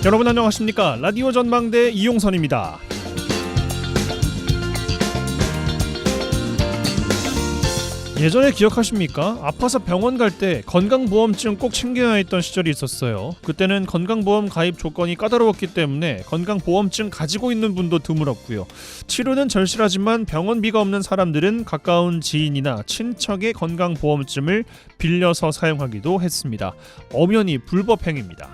여러분 안녕하십니까? 라디오 전망대 이용선입니다. 예전에 기억하십니까? 아파서 병원 갈 때 건강보험증 꼭 챙겨야 했던 시절이 있었어요. 그때는 건강보험 가입 조건이 까다로웠기 때문에 건강보험증 가지고 있는 분도 드물었고요. 치료는 절실하지만 병원비가 없는 사람들은 가까운 지인이나 친척의 건강보험증을 빌려서 사용하기도 했습니다. 엄연히 불법행위입니다.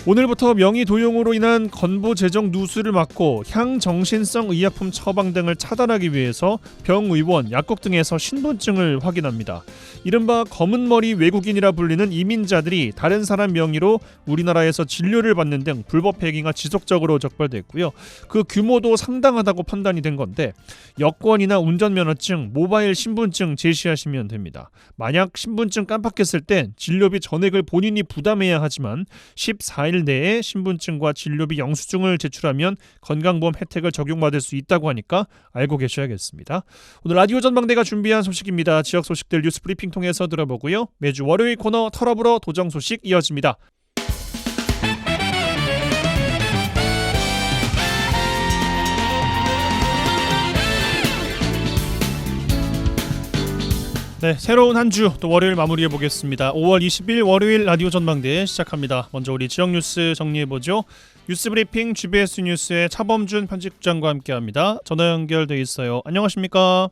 오늘부터 명의 도용으로 인한 건보 재정 누수를 막고 향정신성 의약품 처방 등을 차단하기 위해서 병의원, 약국 등에서 신분증을 확인합니다. 이른바 검은머리 외국인이라 불리는 이민자들이 다른 사람 명의로 우리나라에서 진료를 받는 등 불법 행위가 지속적으로 적발됐고요. 그 규모도 상당하다고 판단이 된 건데 여권이나 운전면허증, 모바일 신분증 제시하시면 됩니다. 만약 신분증 깜빡했을 땐 진료비 전액을 본인이 부담해야 하지만 14일 내에 신분증과 진료비 영수증을 제출하면 건강보험 혜택을 적용받을 수 있다고 하니까 알고 계셔야겠습니다. 오늘 라디오 전망대가 준비한 소식입니다. 지역 소식들 뉴스 브리핑 통해서 들어보고요. 매주 월요일 코너 털어보러 도정 소식 이어집니다. 네, 새로운 한 주 또 월요일 마무리해 보겠습니다. 5월 20일 월요일 라디오 전망대 시작합니다. 먼저 우리 지역 뉴스 정리해 보죠. 뉴스 브리핑 GBS 뉴스의 차범준 편집장과 함께합니다. 전화 연결돼 있어요. 안녕하십니까?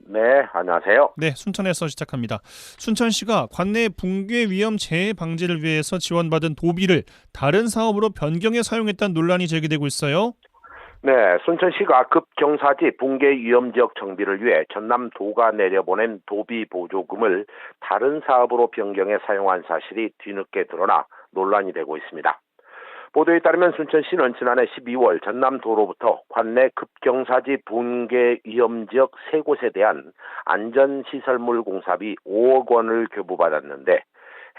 네, 안녕하세요. 네, 순천에서 시작합니다. 순천시가 관내 붕괴 위험 재해 방지를 위해서 지원받은 도비를 다른 사업으로 변경해 사용했다는 논란이 제기되고 있어요. 네, 순천시가 급경사지 붕괴 위험 지역 정비를 위해 전남도가 내려보낸 도비 보조금을 다른 사업으로 변경해 사용한 사실이 뒤늦게 드러나 논란이 되고 있습니다. 보도에 따르면 순천시는 지난해 12월 전남도로부터 관내 급경사지 붕괴 위험 지역 3곳에 대한 안전시설물 공사비 5억 원을 교부받았는데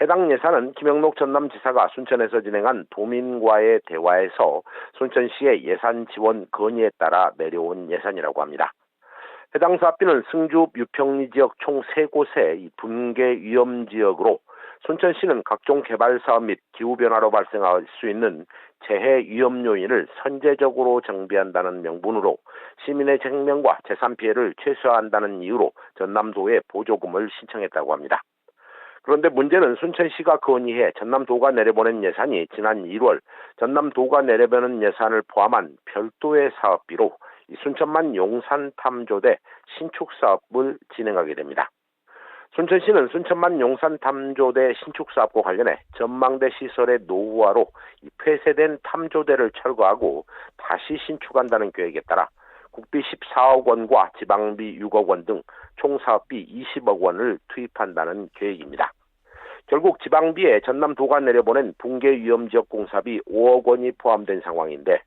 해당 예산은 김영록 전남지사가 순천에서 진행한 도민과의 대화에서 순천시의 예산 지원 건의에 따라 내려온 예산이라고 합니다. 해당 사업비는 승주 유평리 지역 총 3곳의 붕괴 위험 지역으로 순천시는 각종 개발 사업 및 기후변화로 발생할 수 있는 재해 위험 요인을 선제적으로 정비한다는 명분으로 시민의 생명과 재산 피해를 최소화한다는 이유로 전남도에 보조금을 신청했다고 합니다. 그런데 문제는 순천시가 건의해 전남도가 내려보낸 예산이 지난 1월 전남도가 내려보낸 예산을 포함한 별도의 사업비로 순천만 용산탐조대 신축사업을 진행하게 됩니다. 순천시는 순천만 용산탐조대 신축사업과 관련해 전망대 시설의 노후화로 폐쇄된 탐조대를 철거하고 다시 신축한다는 계획에 따라 국비 14억 원과 지방비 6억 원 등 총 사업비 20억 원을 투입한다는 계획입니다. 결국 지방비에 전남도가 내려보낸 붕괴 위험 지역 공사비 5억 원이 포함된 상황인데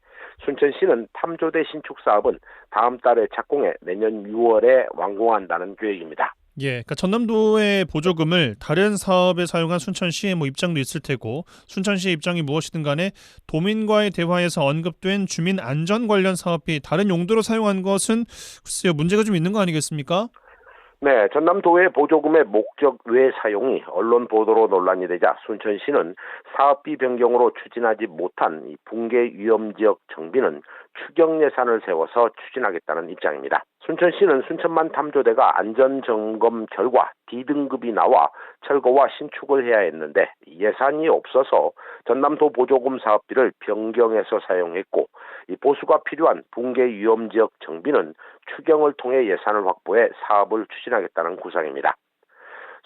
순천시는 탐조대 신축 사업은 다음 달에 착공해 내년 6월에 완공한다는 계획입니다. 예, 그러니까 전남도의 보조금을 다른 사업에 사용한 순천시의 입장도 있을 테고 순천시의 입장이 무엇이든 간에 도민과의 대화에서 언급된 주민 안전 관련 사업비 다른 용도로 사용한 것은 글쎄요 문제가 좀 있는 거 아니겠습니까? 네, 전남도의 보조금의 목적 외 사용이 언론 보도로 논란이 되자 순천시는 사업비 변경으로 추진하지 못한 이 붕괴 위험 지역 정비는 추경 예산을 세워서 추진하겠다는 입장입니다. 순천시는 순천만 탐조대가 안전점검 결과 D등급이 나와 철거와 신축을 해야 했는데 예산이 없어서 전남도 보조금 사업비를 변경해서 사용했고 이 보수가 필요한 붕괴 위험 지역 정비는 추경을 통해 예산을 확보해 사업을 추진하겠다는 구상입니다.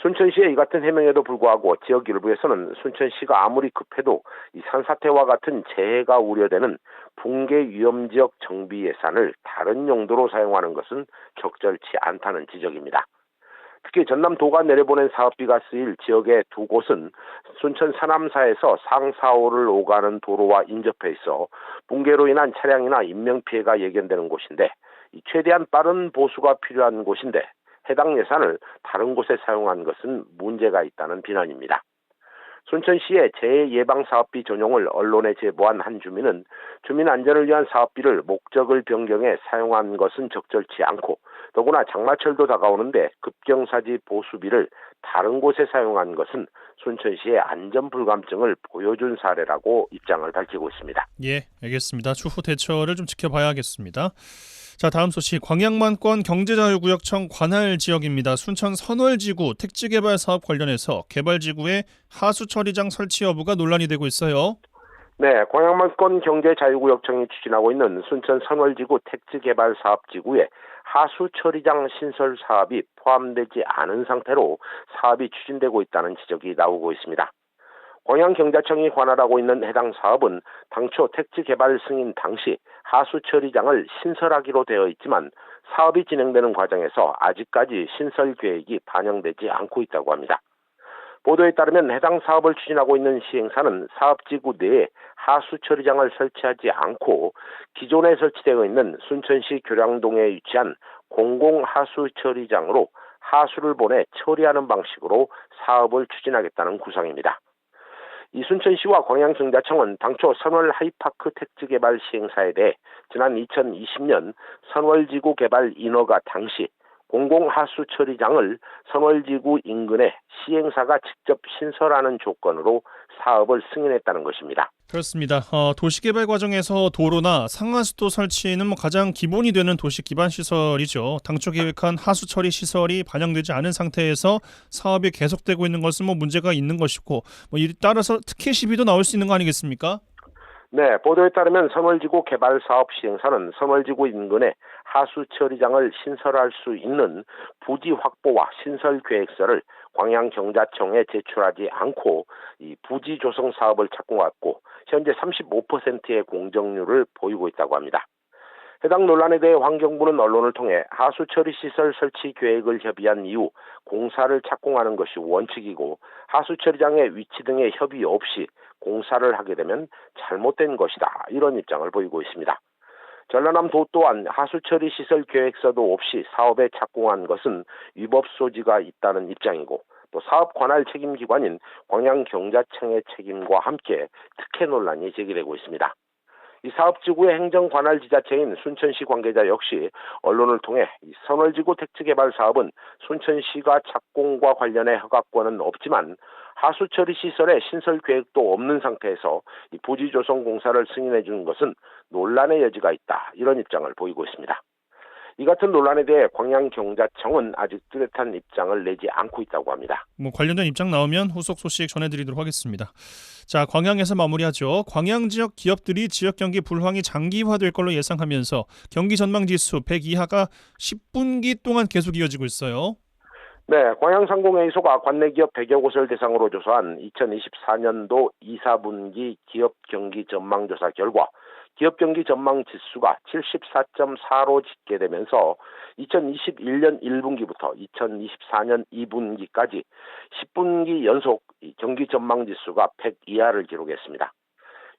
순천시의 이 같은 해명에도 불구하고 지역 일부에서는 순천시가 아무리 급해도 이 산사태와 같은 재해가 우려되는 붕괴 위험 지역 정비 예산을 다른 용도로 사용하는 것은 적절치 않다는 지적입니다. 특히 전남도가 내려보낸 사업비가 쓰일 지역의 두 곳은 순천 상암사에서 상사호를 오가는 도로와 인접해 있어 붕괴로 인한 차량이나 인명피해가 예견되는 곳인데 최대한 빠른 보수가 필요한 곳인데 해당 예산을 다른 곳에 사용한 것은 문제가 있다는 비난입니다. 순천시의 재해예방사업비 전용을 언론에 제보한 한 주민은 주민 안전을 위한 사업비를 목적을 변경해 사용한 것은 적절치 않고 더구나 장마철도 다가오는데 급경사지 보수비를 다른 곳에 사용한 것은 순천시의 안전 불감증을 보여준 사례라고 입장을 밝히고 있습니다. 예, 알겠습니다. 추후 대처를 좀 지켜봐야겠습니다. 자, 다음 소식. 광양만권 경제자유구역청 관할 지역입니다. 순천 선월지구 택지개발 사업 관련해서 개발지구에 하수처리장 설치 여부가 논란이 되고 있어요. 네, 광양만권 경제자유구역청이 추진하고 있는 순천 선월지구 택지개발 사업지구에 하수처리장 신설 사업이 포함되지 않은 상태로 사업이 추진되고 있다는 지적이 나오고 있습니다. 광양경자청이 관할하고 있는 해당 사업은 당초 택지개발 승인 당시 하수처리장을 신설하기로 되어 있지만 사업이 진행되는 과정에서 아직까지 신설 계획이 반영되지 않고 있다고 합니다. 보도에 따르면 해당 사업을 추진하고 있는 시행사는 사업지구 내에 하수처리장을 설치하지 않고 기존에 설치되어 있는 순천시 교량동에 위치한 공공하수처리장으로 하수를 보내 처리하는 방식으로 사업을 추진하겠다는 구상입니다. 이 순천시와 광양경자청은 당초 선월 하이파크 택지개발 시행사에 대해 지난 2020년 선월지구 개발 인허가 당시 공공하수처리장을 선월지구 인근에 시행사가 직접 신설하는 조건으로 사업을 승인했다는 것입니다. 그렇습니다. 도시개발 과정에서 도로나 상하수도 설치는 가장 기본이 되는 도시 기반 시설이죠. 당초 계획한 하수처리 시설이 반영되지 않은 상태에서 사업이 계속되고 있는 것은 문제가 있는 것이고 이에 따라서 특혜 시비도 나올 수 있는 거 아니겠습니까? 네, 보도에 따르면 선월지구 개발 사업 시행사는 선월지구 인근에 하수처리장을 신설할 수 있는 부지 확보와 신설 계획서를 광양경자청에 제출하지 않고 이 부지 조성 사업을 착공했고 현재 35%의 공정률을 보이고 있다고 합니다. 해당 논란에 대해 환경부는 언론을 통해 하수처리 시설 설치 계획을 협의한 이후 공사를 착공하는 것이 원칙이고 하수처리장의 위치 등의 협의 없이 공사를 하게 되면 잘못된 것이다. 이런 입장을 보이고 있습니다. 전라남도 또한 하수처리 시설 계획서도 없이 사업에 착공한 것은 위법 소지가 있다는 입장이고 또 사업 관할 책임기관인 광양경자청의 책임과 함께 특혜 논란이 제기되고 있습니다. 이 사업지구의 행정관할지자체인 순천시 관계자 역시 언론을 통해 이 선월지구 택지개발 사업은 순천시가 착공과 관련해 허가권은 없지만 하수처리 시설의 신설 계획도 없는 상태에서 이 부지 조성 공사를 승인해 준 것은 논란의 여지가 있다. 이런 입장을 보이고 있습니다. 이 같은 논란에 대해 광양경자청은 아직 뚜렷한 입장을 내지 않고 있다고 합니다. 관련된 입장 나오면 후속 소식 전해드리도록 하겠습니다. 자, 광양에서 마무리하죠. 광양 지역 기업들이 지역 경기 불황이 장기화될 걸로 예상하면서 경기 전망 지수 100 이하가 10분기 동안 계속 이어지고 있어요. 네, 광양상공회의소가 관내 기업 100여 곳을 대상으로 조사한 2024년도 2, 4분기 기업 경기 전망조사 결과 기업 경기 전망 지수가 74.4로 집계되면서 2021년 1분기부터 2024년 2분기까지 10분기 연속 경기 전망 지수가 100 이하를 기록했습니다.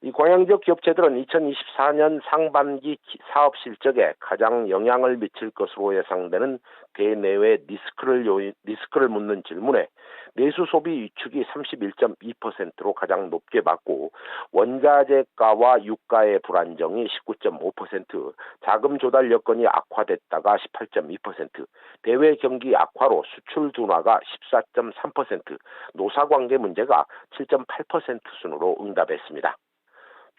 이 광양 지역 기업체들은 2024년 상반기 사업 실적에 가장 영향을 미칠 것으로 예상되는 대내외 리스크를 묻는 질문에 내수 소비 위축이 31.2%로 가장 높게 받고 원자재가와 유가의 불안정이 19.5%, 자금 조달 여건이 악화됐다가 18.2%, 대외 경기 악화로 수출 둔화가 14.3%, 노사관계 문제가 7.8% 순으로 응답했습니다.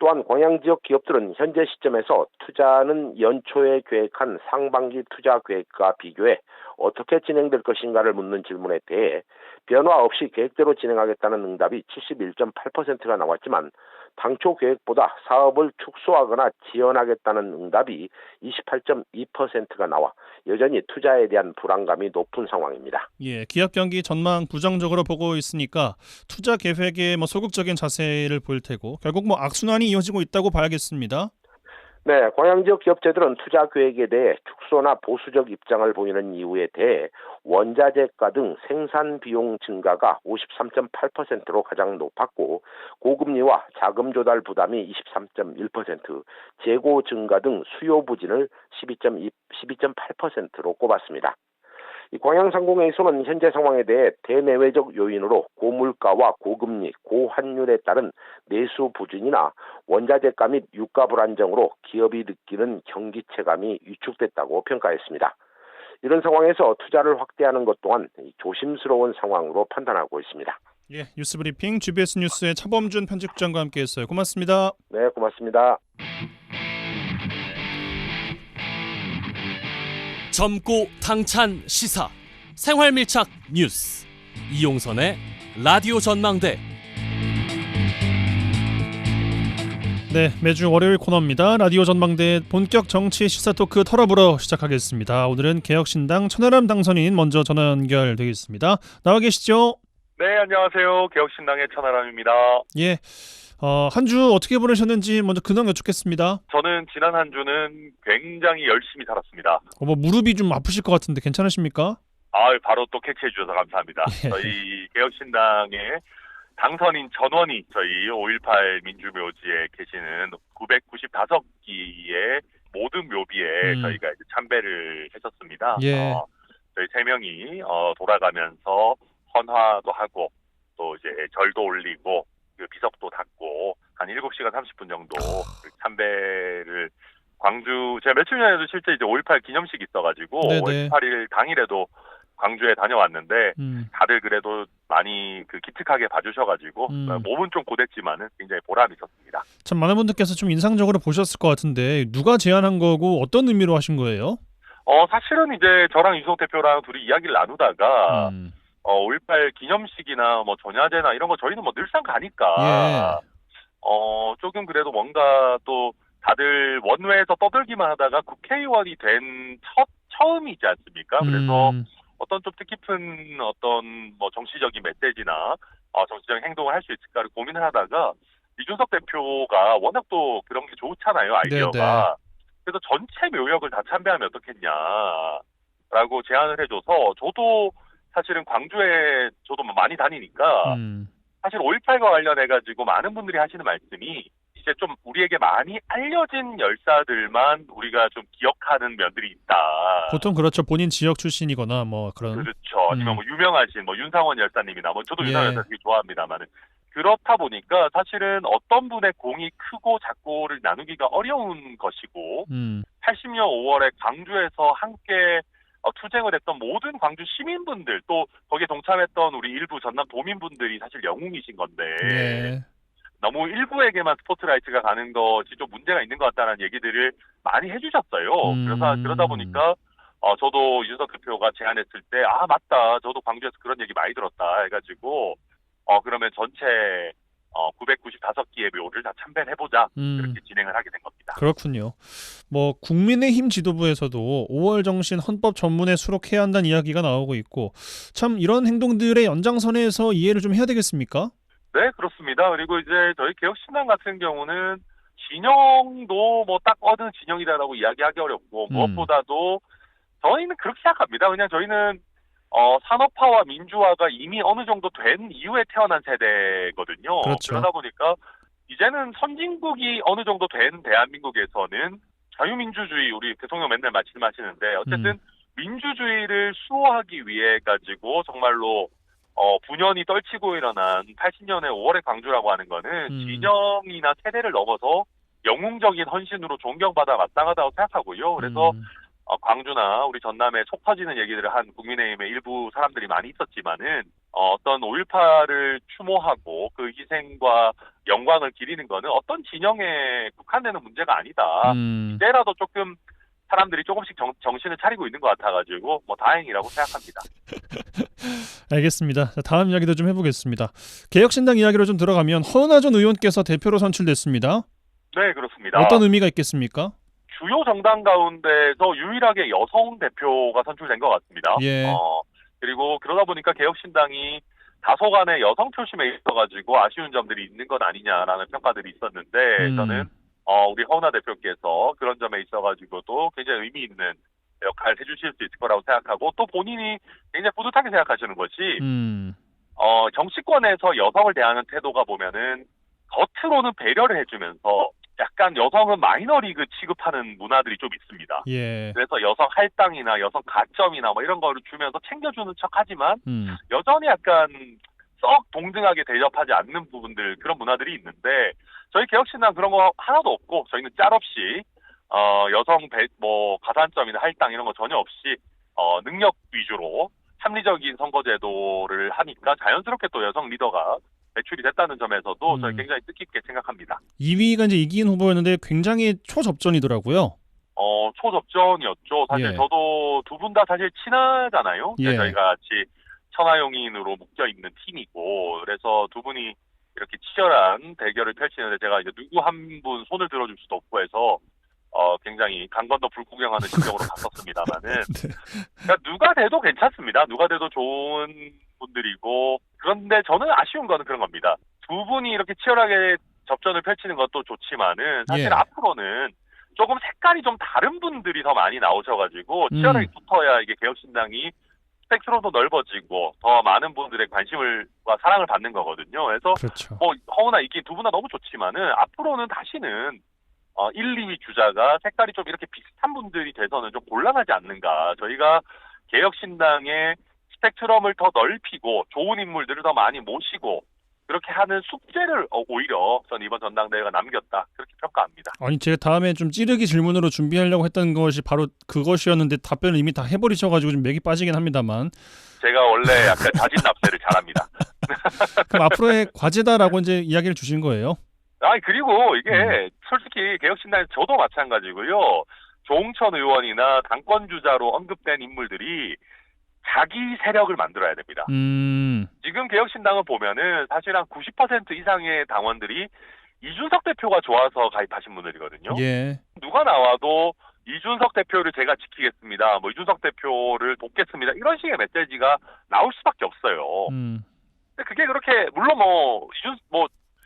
또한 광양 지역 기업들은 현재 시점에서 투자는 연초에 계획한 상반기 투자 계획과 비교해 어떻게 진행될 것인가를 묻는 질문에 대해 변화 없이 계획대로 진행하겠다는 응답이 71.8%가 나왔지만 당초 계획보다 사업을 축소하거나 지연하겠다는 응답이 28.2%가 나와 여전히 투자에 대한 불안감이 높은 상황입니다. 예, 기업 경기 전망 부정적으로 보고 있으니까 투자 계획에 소극적인 자세를 보일 테고 결국 악순환이 이어지고 있다고 봐야겠습니다. 네, 광양 지역 기업체들은 투자 계획에 대해 축소나 보수적 입장을 보이는 이유에 대해 원자재가 등 생산 비용 증가가 53.8%로 가장 높았고 고금리와 자금 조달 부담이 23.1%, 재고 증가 등 수요 부진을 12.8%로 꼽았습니다. 이 광양상공회의소는 현재 상황에 대해 대내외적 요인으로 고물가와 고금리, 고환율에 따른 내수 부진이나 원자재가 및 유가 불안정으로 기업이 느끼는 경기 체감이 위축됐다고 평가했습니다. 이런 상황에서 투자를 확대하는 것 또한 조심스러운 상황으로 판단하고 있습니다. 예, 뉴스브리핑 GBS 뉴스의 차범준 편집장과 함께했어요. 고맙습니다. 네, 고맙습니다. 젊고 당찬 시사 생활밀착 뉴스 이용선의 라디오 전망대. 네, 매주 월요일 코너입니다. 라디오 전망대 본격 정치 시사 토크 털어보러 시작하겠습니다. 오늘은 개혁신당 천하람 당선인 먼저 전화 연결되겠습니다. 나와 계시죠? 네, 안녕하세요. 개혁신당의 천하람입니다. 예, 한 주 어떻게 보내셨는지 먼저 근황 여쭙겠습니다. 저는 지난 한 주는 굉장히 열심히 살았습니다. 뭐 무릎이 좀 아프실 것 같은데 괜찮으십니까? 바로 또 캐치해 주셔서 감사합니다. 예. 저희 개혁신당의 당선인 전원이 저희 5.18 민주묘지에 계시는 995기의 모든 묘비에 저희가 이제 참배를 했었습니다. 예. 저희 3명이 돌아가면서 헌화도 하고 또 이제 절도 올리고 그 비석도 닫고 한 7시간 30분 정도 참배를 광주, 제가 며칠 전에도 실제 이제 5.18 기념식이 있어가지고 네네. 5월 18일 당일에도 광주에 다녀왔는데 다들 그래도 많이 기특하게 봐주셔가지고 몸은 좀 고됐지만은 굉장히 보람이 있었습니다. 참 많은 분들께서 좀 인상적으로 보셨을 것 같은데 누가 제안한 거고 어떤 의미로 하신 거예요? 사실은 이제 저랑 유석 대표랑 둘이 이야기를 나누다가 5.18 기념식이나 뭐 전야제나 이런 거 저희는 뭐 늘상 가니까 조금 그래도 뭔가 또 다들 원외에서 떠들기만 하다가 국회의원이 된 처음이지 않습니까? 그래서 어떤 좀 뜻깊은 어떤 뭐 정치적인 메시지나 정치적인 행동을 할 수 있을까를 고민을 하다가 이준석 대표가 워낙 또 그런 게 좋잖아요, 아이디어가. 네네. 그래서 전체 묘역을 다 참배하면 어떻겠냐라고 제안을 해줘서 저도 사실은 광주에 저도 많이 다니니까 사실 5.18과 관련해가지고 많은 분들이 하시는 말씀이 이제 좀 우리에게 많이 알려진 열사들만 우리가 좀 기억하는 면들이 있다. 보통 그렇죠. 본인 지역 출신이거나 뭐 그런. 그렇죠. 아니면 뭐 유명하신 뭐 윤상원 열사님이나 뭐 저도 윤상원 열사 되게 좋아합니다만은 그렇다 보니까 사실은 어떤 분의 공이 크고 작고를 나누기가 어려운 것이고 80년 5월에 광주에서 함께 투쟁을 했던 모든 광주 시민분들 또 거기에 동참했던 우리 일부 전남 도민분들이 사실 영웅이신 건데 너무 일부에게만 스포트라이트가 가는 것이 좀 문제가 있는 것 같다는 얘기들을 많이 해주셨어요. 그러다 보니까 저도 윤석 대표가 제안했을 때 맞다. 저도 광주에서 그런 얘기 많이 들었다 해가지고 그러면 전체 995기의 묘를 다 참배해보자 그렇게 진행을 하게 된 겁니다. 그렇군요. 뭐 국민의힘 지도부에서도 5월 정신 헌법 전문에 수록해야 한다는 이야기가 나오고 있고 참 이런 행동들의 연장선에서 이해를 좀 해야 되겠습니까? 네, 그렇습니다. 그리고 이제 저희 개혁신당 같은 경우는 진영도 뭐 딱 어느 진영이다라고 이야기하기 어렵고 무엇보다도 저희는 그렇게 생각합니다. 그냥 저희는 산업화와 민주화가 이미 어느 정도 된 이후에 태어난 세대거든요. 그렇죠. 그러다 보니까 이제는 선진국이 어느 정도 된 대한민국에서는 자유민주주의 우리 대통령 맨날 말씀하시는데 어쨌든 민주주의를 수호하기 위해 가지고 정말로 분연이 떨치고 일어난 80년의 5월의 광주라고 하는 거는 진영이나 세대를 넘어서 영웅적인 헌신으로 존경받아 마땅하다고 생각하고요. 그래서 광주나 우리 전남에 속 터지는 얘기들을 한 국민의힘의 일부 사람들이 많이 있었지만은 어떤 5.18을 추모하고 그 희생과 영광을 기리는 거는 어떤 진영에 국한되는 문제가 아니다. 이제라도 조금 사람들이 조금씩 정신을 차리고 있는 것 같아가지고 뭐 다행이라고 생각합니다. 알겠습니다. 자, 다음 이야기도 좀 해보겠습니다. 개혁신당 이야기로 좀 들어가면 허은하 전 의원께서 대표로 선출됐습니다. 네, 그렇습니다. 어떤 의미가 있겠습니까? 주요 정당 가운데서 유일하게 여성 대표가 선출된 것 같습니다. 그리고 그러다 보니까 개혁신당이 다소간의 여성 표심에 있어가지고 아쉬운 점들이 있는 건 아니냐라는 평가들이 있었는데 저는 우리 허은하 대표께서 그런 점에 있어가지고도 굉장히 의미 있는 역할을 해주실 수 있을 거라고 생각하고 또 본인이 굉장히 뿌듯하게 생각하시는 것이 정치권에서 여성을 대하는 태도가 보면은 겉으로는 배려를 해주면서 약간 여성은 마이너리그 취급하는 문화들이 좀 있습니다. 그래서 여성 할당이나 여성 가점이나 뭐 이런 거를 주면서 챙겨주는 척하지만 여전히 약간 썩 동등하게 대접하지 않는 부분들 그런 문화들이 있는데 저희 개혁신당 그런 거 하나도 없고 저희는 짤없이 여성 가산점이나 할당 이런 거 전혀 없이 능력 위주로 합리적인 선거제도를 하니까 자연스럽게 또 여성 리더가 배출이 됐다는 점에서도 저는 굉장히 뜻깊게 생각합니다. 2위가 이제 이기인 후보였는데 굉장히 초접전이더라고요. 초접전이었죠. 사실 예. 저도 두 분 다 사실 친하잖아요. 예. 저희가 같이 천하용인으로 묶여있는 팀이고, 그래서 두 분이 이렇게 치열한 대결을 펼치는데 제가 이제 누구 한 분 손을 들어줄 수도 없고 해서 굉장히 강 건너 불구경하는 심정으로 갔었습니다만은 네. 그러니까 누가 돼도 괜찮습니다. 누가 돼도 좋은 분들이고, 그런데 저는 아쉬운 거는 그런 겁니다. 두 분이 이렇게 치열하게 접전을 펼치는 것도 좋지만은 사실 예. 앞으로는 조금 색깔이 좀 다른 분들이 더 많이 나오셔가지고 치열하게 붙어야 이게 개혁신당이 스펙트럼도 넓어지고 더 많은 분들의 관심과 사랑을 받는 거거든요. 그래서 그렇죠. 뭐 허우나 이긴 두 분 다 너무 좋지만은 앞으로는 다시는 1, 2위 주자가 색깔이 좀 이렇게 비슷한 분들이 돼서는 좀 곤란하지 않는가. 저희가 개혁신당의 스펙트럼을 더 넓히고 좋은 인물들을 더 많이 모시고 그렇게 하는 숙제를 오히려 전 이번 전당대회가 남겼다. 그렇게 평가합니다. 아니 제가 다음에 좀 찌르기 질문으로 준비하려고 했던 것이 바로 그것이었는데 답변을 이미 다 해버리셔가지고 좀 맥이 빠지긴 합니다만. 제가 원래 약간 자진납세를 잘합니다. 그럼 앞으로의 과제다라고 이제 이야기를 주신 거예요? 그리고 이게 솔직히 개혁신당에서 저도 마찬가지고요. 조홍천 의원이나 당권주자로 언급된 인물들이 자기 세력을 만들어야 됩니다. 지금 개혁신당을 보면은 사실 한 90% 이상의 당원들이 이준석 대표가 좋아서 가입하신 분들이거든요. 예. 누가 나와도 이준석 대표를 제가 지키겠습니다. 뭐 이준석 대표를 돕겠습니다. 이런 식의 메시지가 나올 수밖에 없어요. 근데 그게 그렇게 물론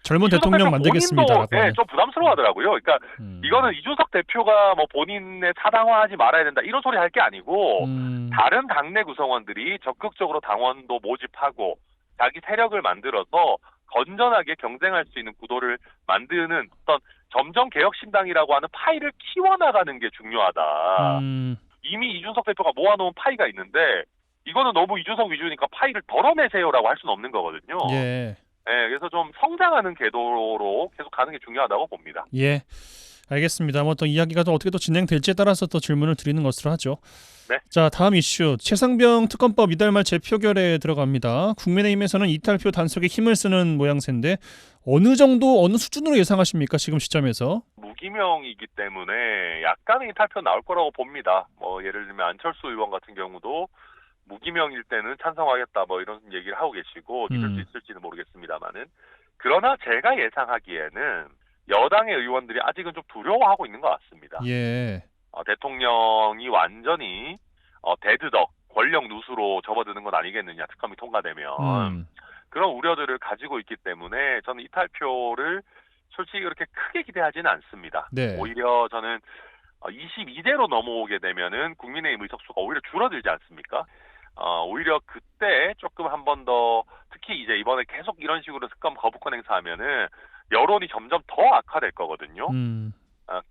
젊은 대통령 만들겠습니다라고. 네, 좀 부담스러워하더라고요. 그러니까 이거는 이준석 대표가 뭐 본인의 사당화하지 말아야 된다 이런 소리 할 게 아니고 다른 당내 구성원들이 적극적으로 당원도 모집하고 자기 세력을 만들어서 건전하게 경쟁할 수 있는 구도를 만드는 어떤 점점 개혁신당이라고 하는 파이를 키워나가는 게 중요하다. 이미 이준석 대표가 모아놓은 파이가 있는데 이거는 너무 이준석 위주니까 파이를 덜어내세요라고 할 수는 없는 거거든요. 예. 네, 그래서 좀 성장하는 궤도로 계속 가는 게 중요하다고 봅니다. 예, 알겠습니다. 뭐 또 이야기가 또 어떻게 또 진행될지에 따라서 또 질문을 드리는 것으로 하죠. 네. 자, 다음 이슈. 최상병 특검법 이달 말 재표결에 들어갑니다. 국민의힘에서는 이탈표 단속에 힘을 쓰는 모양새인데 어느 정도 어느 수준으로 예상하십니까? 지금 시점에서? 무기명이기 때문에 약간의 이탈표 나올 거라고 봅니다. 뭐 예를 들면 안철수 의원 같은 경우도 무기명일 때는 찬성하겠다 뭐 이런 얘기를 하고 계시고 있을 수 있을지는 모르겠습니다만은 그러나 제가 예상하기에는 여당의 의원들이 아직은 좀 두려워하고 있는 것 같습니다. 예. 대통령이 완전히 대드덕 권력 누수로 접어드는 건 아니겠느냐 특검이 통과되면 그런 우려들을 가지고 있기 때문에 저는 이탈표를 솔직히 그렇게 크게 기대하지는 않습니다. 네. 오히려 저는 22대로 넘어오게 되면은 국민의힘 의석수가 오히려 줄어들지 않습니까? 오히려 그때 조금 한 번 더 특히 이제 이번에 계속 이런 식으로 특검 거부권 행사하면은 여론이 점점 더 악화될 거거든요.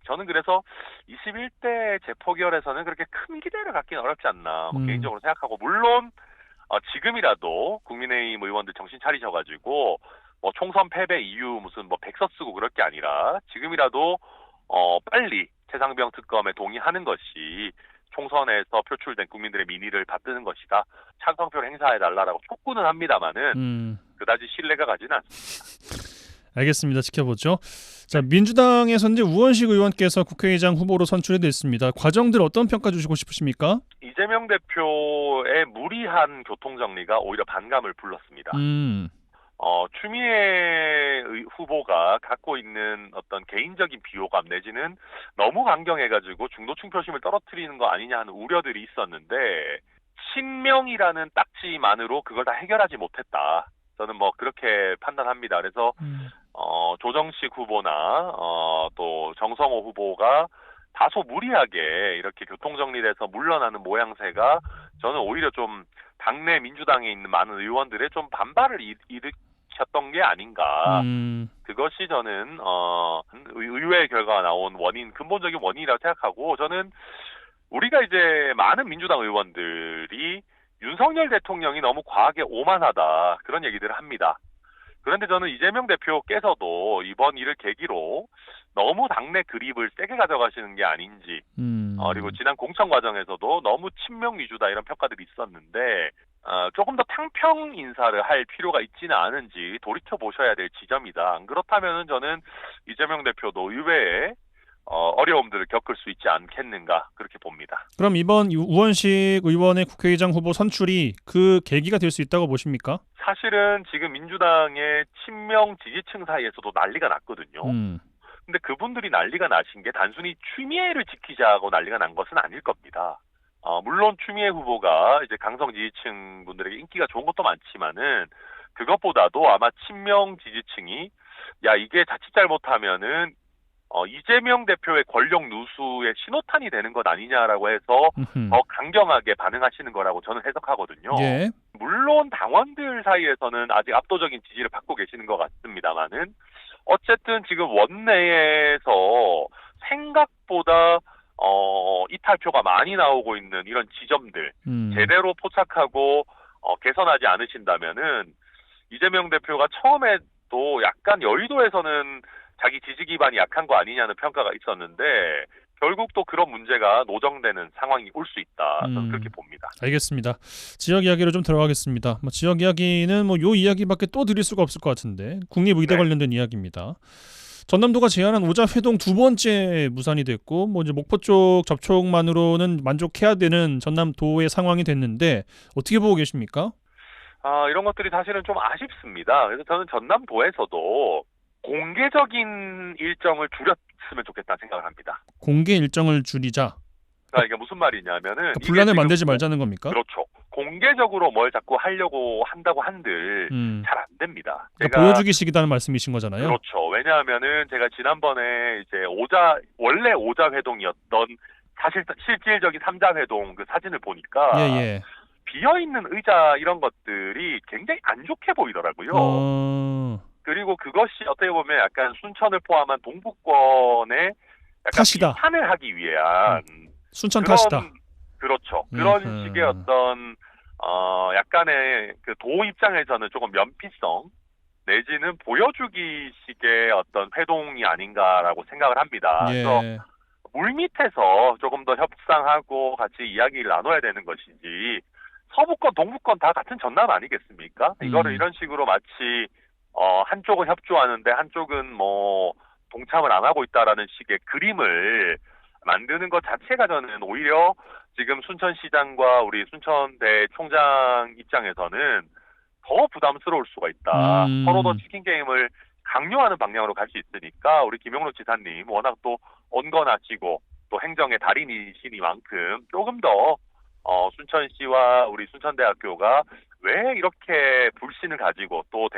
저는 그래서 21대 재포결에서는 그렇게 큰 기대를 갖기는 어렵지 않나 개인적으로 생각하고 물론 지금이라도 국민의힘 의원들 정신 차리셔가지고 뭐 총선 패배 이유 무슨 뭐 백서 쓰고 그럴 게 아니라 지금이라도 빨리 최상병 특검에 동의하는 것이 총선에서 표출된 국민들의 민의를 받드는 것이다. 찬성표를 행사해달라고 촉구는 합니다마는 그다지 신뢰가 가지는 않습니다. 알겠습니다. 지켜보죠. 자, 민주당에서 이제 우원식 의원께서 국회의장 후보로 선출이 됐습니다. 과정들 어떤 평가 주시고 싶으십니까? 이재명 대표의 무리한 교통정리가 오히려 반감을 불렀습니다. 추미애 후보가 갖고 있는 어떤 개인적인 비호감 내지는 너무 강경해가지고 중도층 표심을 떨어뜨리는 거 아니냐 하는 우려들이 있었는데 친명이라는 딱지만으로 그걸 다 해결하지 못했다. 저는 뭐 그렇게 판단합니다. 그래서 조정식 후보나 또 정성호 후보가 다소 무리하게 이렇게 교통정리돼서 물러나는 모양새가 저는 오히려 좀 당내 민주당에 있는 많은 의원들의 좀 반발을 일으켰던 게 아닌가. 그것이 저는 의회 결과가 나온 근본적인 원인이라고 생각하고 저는 우리가 이제 많은 민주당 의원들이 윤석열 대통령이 너무 과하게 오만하다 그런 얘기들을 합니다. 그런데 저는 이재명 대표께서도 이번 일을 계기로 너무 당내 그립을 세게 가져가시는 게 아닌지 그리고 지난 공천 과정에서도 너무 친명 위주다 이런 평가들이 있었는데 조금 더 탕평 인사를 할 필요가 있지는 않은지 돌이켜 보셔야 될 지점이다. 안 그렇다면은 저는 이재명 대표도 의외의 어려움들을 겪을 수 있지 않겠는가 그렇게 봅니다. 그럼 이번 우원식 의원의 국회의장 후보 선출이 그 계기가 될 수 있다고 보십니까? 사실은 지금 민주당의 친명 지지층 사이에서도 난리가 났거든요. 근데 그분들이 난리가 나신 게 단순히 추미애를 지키자고 난리가 난 것은 아닐 겁니다. 물론 추미애 후보가 이제 강성 지지층 분들에게 인기가 좋은 것도 많지만은 그것보다도 아마 친명 지지층이 야 이게 자칫 잘못하면은 이재명 대표의 권력 누수의 신호탄이 되는 것 아니냐라고 해서 더 강경하게 반응하시는 거라고 저는 해석하거든요. 예. 물론 당원들 사이에서는 아직 압도적인 지지를 받고 계시는 것 같습니다만은 어쨌든 지금 원내에서 생각보다 이탈표가 많이 나오고 있는 이런 지점들 제대로 포착하고 개선하지 않으신다면은 이재명 대표가 처음에도 약간 여의도에서는 자기 지지 기반이 약한 거 아니냐는 평가가 있었는데 결국 또 그런 문제가 노정되는 상황이 올 수 있다. 저는 그렇게 봅니다. 알겠습니다. 지역 이야기로 좀 들어가겠습니다. 지역 이야기는 요 이야기밖에 또 드릴 수가 없을 것 같은데 국립의대 관련된 이야기입니다. 전남도가 제안한 오자회동 두 번째 무산이 됐고 이제 목포 쪽 접촉만으로는 만족해야 되는 전남도의 상황이 됐는데 어떻게 보고 계십니까? 이런 것들이 사실은 좀 아쉽습니다. 그래서 저는 전남도에서도 공개적인 일정을 줄였으면 좋겠다 생각을 합니다. 공개 일정을 줄이자. 그러니까 이게 무슨 말이냐면은 그러니까 분란을 만들지 말자는 겁니까? 그렇죠. 공개적으로 뭘 자꾸 하려고 한다고 한들 잘 안 됩니다. 그러니까 보여주기식이라는 말씀이신 거잖아요. 그렇죠. 왜냐하면은 제가 지난번에 이제 원래 오자 회동이었던 사실 실질적인 3자 회동 그 사진을 보니까 비어 있는 의자 이런 것들이 굉장히 안 좋게 보이더라고요. 그리고 그것이 어떻게 보면 약간 순천을 포함한 동북권의 약간 탓이다. 비판을 하기 위한 순천 탓이다. 그렇죠. 그런 식의 어떤 약간의 그 도 입장에서는 조금 면피성 내지는 보여주기식의 어떤 회동이 아닌가라고 생각을 합니다. 그래서 물밑에서 조금 더 협상하고 같이 이야기를 나눠야 되는 것이지 서부권, 동부권 다 같은 전남 아니겠습니까? 이거를 이런 식으로 마치 한쪽은 협조하는데 한쪽은 동참을 안 하고 있다라는 식의 그림을 만드는 것 자체가 저는 오히려 지금 순천시장과 우리 순천대 총장 입장에서는 더 부담스러울 수가 있다. 서로 더 치킨 게임을 강요하는 방향으로 갈 수 있으니까 우리 김용로 지사님 워낙 또 온건하시고 또 행정의 달인이시니만큼 조금 더 순천시와 우리 순천대학교가 왜 이렇게 불신을 가지고 또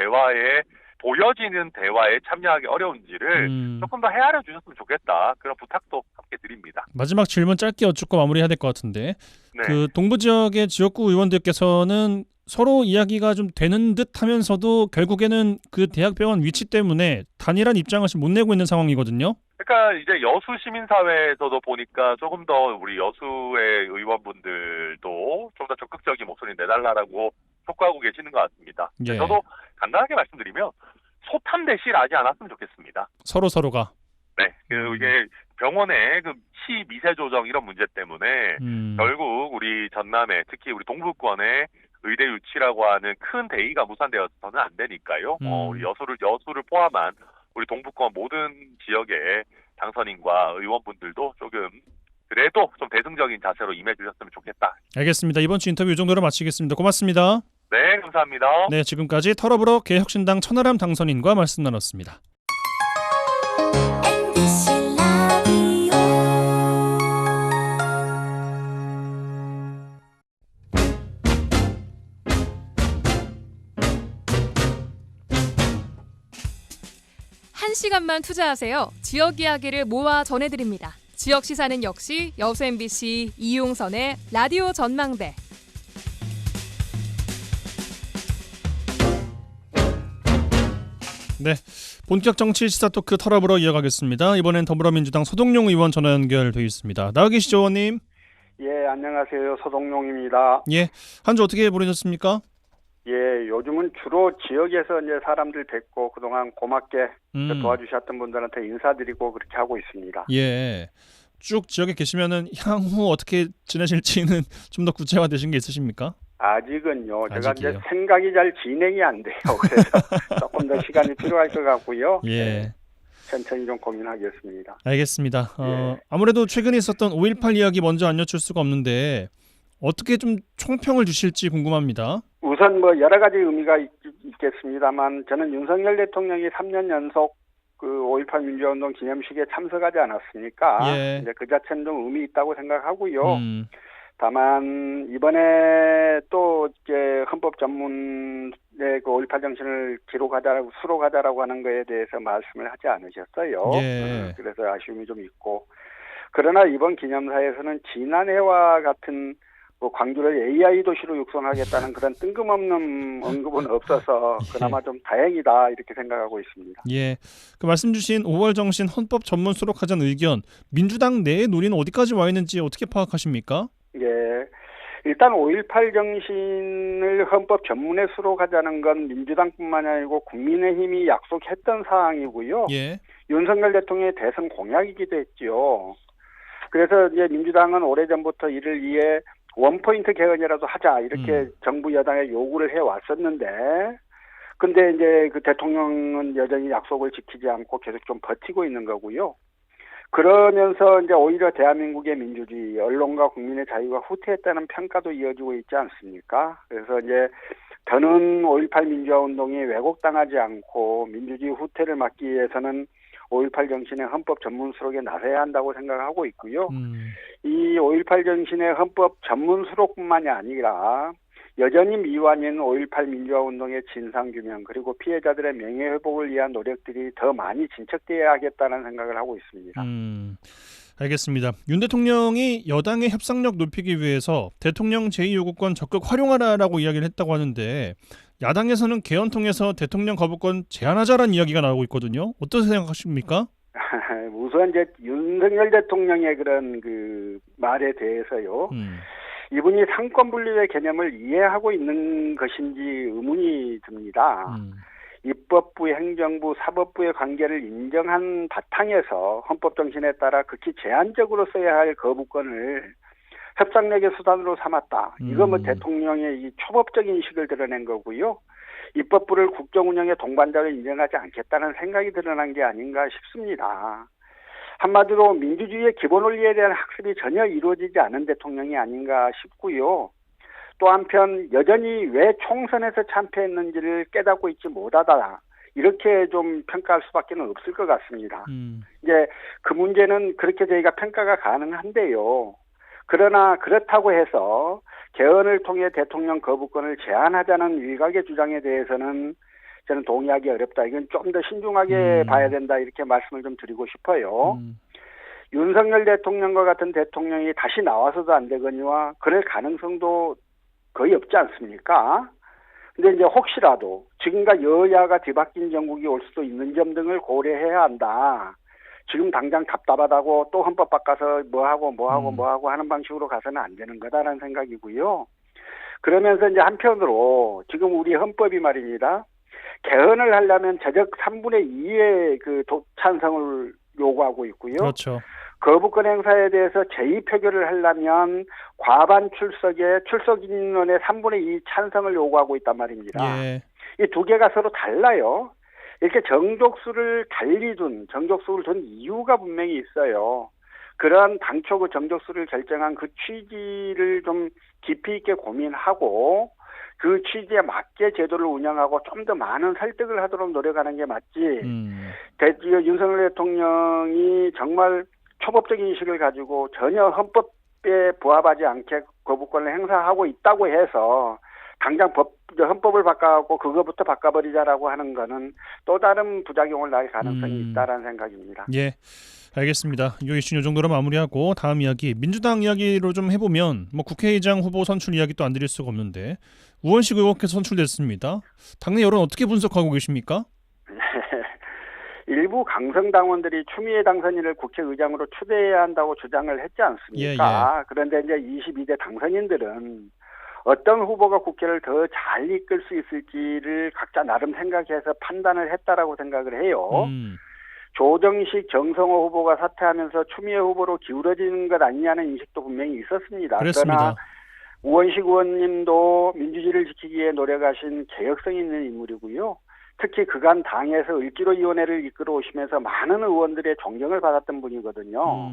보여지는 대화에 참여하기 어려운지를 조금 더 헤아려 주셨으면 좋겠다. 그런 부탁도 함께 드립니다. 마지막 질문 짧게 여쭙고 마무리해야 될 것 같은데 그 동부 지역의 지역구 의원들께서는 서로 이야기가 좀 되는 듯 하면서도 결국에는 그 대학병원 위치 때문에 단일한 입장을 못 내고 있는 상황이거든요. 그러니까 이제 여수 시민사회에서도 보니까 조금 더 우리 여수의 의원분들도 좀 더 적극적인 목소리 내달라라고 촉구하고 계시는 것 같습니다. 저도 간단하게 말씀드리면 소탐대실 하지 않았으면 좋겠습니다. 서로가. 네, 이게 병원의 시 미세 조정 이런 문제 때문에 결국 우리 전남에 특히 우리 동부권의 의대 유치라고 하는 큰 대의가 무산되어서는 안 되니까요. 우리 여수를 포함한 우리 동부권 모든 지역의 당선인과 의원분들도 조금 그래도 좀 대승적인 자세로 임해주셨으면 좋겠다. 알겠습니다. 이번 주 인터뷰 이 정도로 마치겠습니다. 고맙습니다. 네, 감사합니다. 네, 지금까지 털어보러 개혁신당 천하람 당선인과 말씀 나눴습니다. 한 시간만 투자하세요. 지역 이야기를 모아 전해드립니다. 지역 시사는 역시 여수 MBC 이용선의 라디오 전망대. 네, 본격 정치 시사 토크 털어보러 이어가겠습니다. 이번엔 더불어민주당 서동용 의원 전화 연결돼 있습니다. 나와 계시죠, 의원님? 예, 안녕하세요. 서동용입니다. 예, 한 주 어떻게 보내셨습니까? 예, 요즘은 주로 지역에서 이제 사람들 뵙고 그동안 고맙게 도와주셨던 분들한테 인사드리고 그렇게 하고 있습니다. 예. 쭉 지역에 계시면은 향후 어떻게 지내실지는 좀 더 구체화되신 게 있으십니까? 아직은요. 제가 아직이요? 이제 생각이 잘 진행이 안 돼요. 그래서 조금 더 시간이 필요할 것 같고요. 예. 네, 천천히 좀 고민하겠습니다. 알겠습니다. 예. 아무래도 최근에 있었던 5.18 이야기 먼저 안 여쭐 수가 없는데 어떻게 좀 총평을 주실지 궁금합니다. 우선 뭐 여러 가지 의미가 있겠습니다만 저는 윤석열 대통령이 3년 연속 그 5.18 민주화운동 기념식에 참석하지 않았습니까? 예. 이제 그 자체는 좀 의미 있다고 생각하고요. 다만 이번에 또 이제 헌법 전문의 그 5.18 정신을 기록하자라고 수록하자라고 하는 거에 대해서 말씀을 하지 않으셨어요. 예. 그래서 아쉬움이 좀 있고 그러나 이번 기념사에서는 지난해와 같은 뭐 광주를 AI 도시로 육성하겠다는 그런 뜬금없는 언급은 없어서 그나마 좀 다행이다 이렇게 생각하고 있습니다. 예. 그 말씀 주신 5월 정신 헌법 전문 수록하자는 의견 민주당 내의 논의는 어디까지 와 있는지 어떻게 파악하십니까? 예. 일단 5.18 정신을 헌법 전문에 수록하자는 건 민주당뿐만이 아니고 국민의힘이 약속했던 사항이고요. 예. 윤석열 대통령의 대선 공약이기도 했죠. 그래서 이제 민주당은 오래전부터 이를 위해 원포인트 개헌이라도 하자 이렇게 정부 여당에 요구를 해왔었는데 근데 이제 그 대통령은 여전히 약속을 지키지 않고 계속 좀 버티고 있는 거고요. 그러면서 이제 오히려 대한민국의 민주주의, 언론과 국민의 자유가 후퇴했다는 평가도 이어지고 있지 않습니까? 그래서 이제 저는 5.18 민주화 운동이 왜곡당하지 않고 민주주의 후퇴를 막기 위해서는 5.18 정신의 헌법 전문 수록에 나서야 한다고 생각하고 있고요. 이 5.18 정신의 헌법 전문 수록뿐만이 아니라 여전히 미완인 5.18 민주화 운동의 진상규명 그리고 피해자들의 명예회복을 위한 노력들이 더 많이 진척돼야 하겠다는 생각을 하고 있습니다. 알겠습니다. 윤 대통령이 여당의 협상력 높이기 위해서 대통령 제2요구권 적극 활용하라라고 이야기를 했다고 하는데 야당에서는 개헌 통해서 대통령 거부권 제한하자라는 이야기가 나오고 있거든요. 어떻게 생각하십니까? 우선 이제 윤석열 대통령의 그런 그 말에 대해서요. 이분이 상권 분립의 개념을 이해하고 있는 것인지 의문이 듭니다. 입법부, 행정부, 사법부의 관계를 인정한 바탕에서 헌법 정신에 따라 극히 제한적으로 써야 할 거부권을 협상력의 수단으로 삼았다. 이거 뭐 대통령의 이 초법적인 인식을 드러낸 거고요. 입법부를 국정 운영의 동반자로 인정하지 않겠다는 생각이 드러난 게 아닌가 싶습니다. 한마디로 민주주의의 기본 원리에 대한 학습이 전혀 이루어지지 않은 대통령이 아닌가 싶고요. 또 한편 여전히 왜 총선에서 참패했는지를 깨닫고 있지 못하다. 이렇게 좀 평가할 수밖에 없을 것 같습니다. 이제 그 문제는 그렇게 저희가 평가가 가능한데요. 그러나 그렇다고 해서 개헌을 통해 대통령 거부권을 제한하자는 일각의 주장에 대해서는 저는 동의하기 어렵다. 이건 좀 더 신중하게 봐야 된다. 이렇게 말씀을 좀 드리고 싶어요. 윤석열 대통령과 같은 대통령이 다시 나와서도 안 되거니와 그럴 가능성도 거의 없지 않습니까? 근데 이제 혹시라도 지금과 여야가 뒤바뀐 정국이 올 수도 있는 점 등을 고려해야 한다. 지금 당장 답답하다고 또 헌법 바꿔서 뭐하고 하는 방식으로 가서는 안 되는 거다라는 생각이고요. 그러면서 이제 한편으로 지금 우리 헌법이 말입니다. 개헌을 하려면 저적 3분의 2의 그 찬성을 요구하고 있고요. 그렇죠. 거부권 행사에 대해서 제2표결을 하려면 과반 출석 인원의 3분의 2 찬성을 요구하고 있단 말입니다. 예. 이 두 개가 서로 달라요. 이렇게 정족수를 정족수를 둔 이유가 분명히 있어요. 그러한 당초 그 정족수를 결정한 그 취지를 좀 깊이 있게 고민하고 그 취지에 맞게 제도를 운영하고 좀 더 많은 설득을 하도록 노력하는 게 맞지. 윤석열 대통령이 정말 초법적인 인식을 가지고 전혀 헌법에 부합하지 않게 거부권을 행사하고 있다고 해서 당장 헌법을 바꿔갖고 그거부터 바꿔버리자라고 하는 거는 또 다른 부작용을 낳을 가능성이 있다라는 생각입니다. 예, 알겠습니다. 이 이슈는 이 정도로 마무리하고 다음 이야기 민주당 이야기로 좀 해보면 뭐 국회의장 후보 선출 이야기도 안 드릴 수가 없는데 우원식 의원께서 선출됐습니다. 당내 여론 어떻게 분석하고 계십니까? 일부 강성 당원들이 추미애 당선인을 국회의장으로 추대해야 한다고 주장을 했지 않습니까? 예. 그런데 이제 22대 당선인들은 어떤 후보가 국회를 더 잘 이끌 수 있을지를 각자 나름 생각해서 판단을 했다라고 생각을 해요. 조정식, 정성호 후보가 사퇴하면서 추미애 후보로 기울어지는 것 아니냐는 인식도 분명히 있었습니다. 그렇습니다. 그러나 우원식 의원님도 민주주의를 지키기 위해 노력하신 개혁성 있는 인물이고요. 특히 그간 당에서 을지로위원회를 이끌어 오시면서 많은 의원들의 존경을 받았던 분이거든요.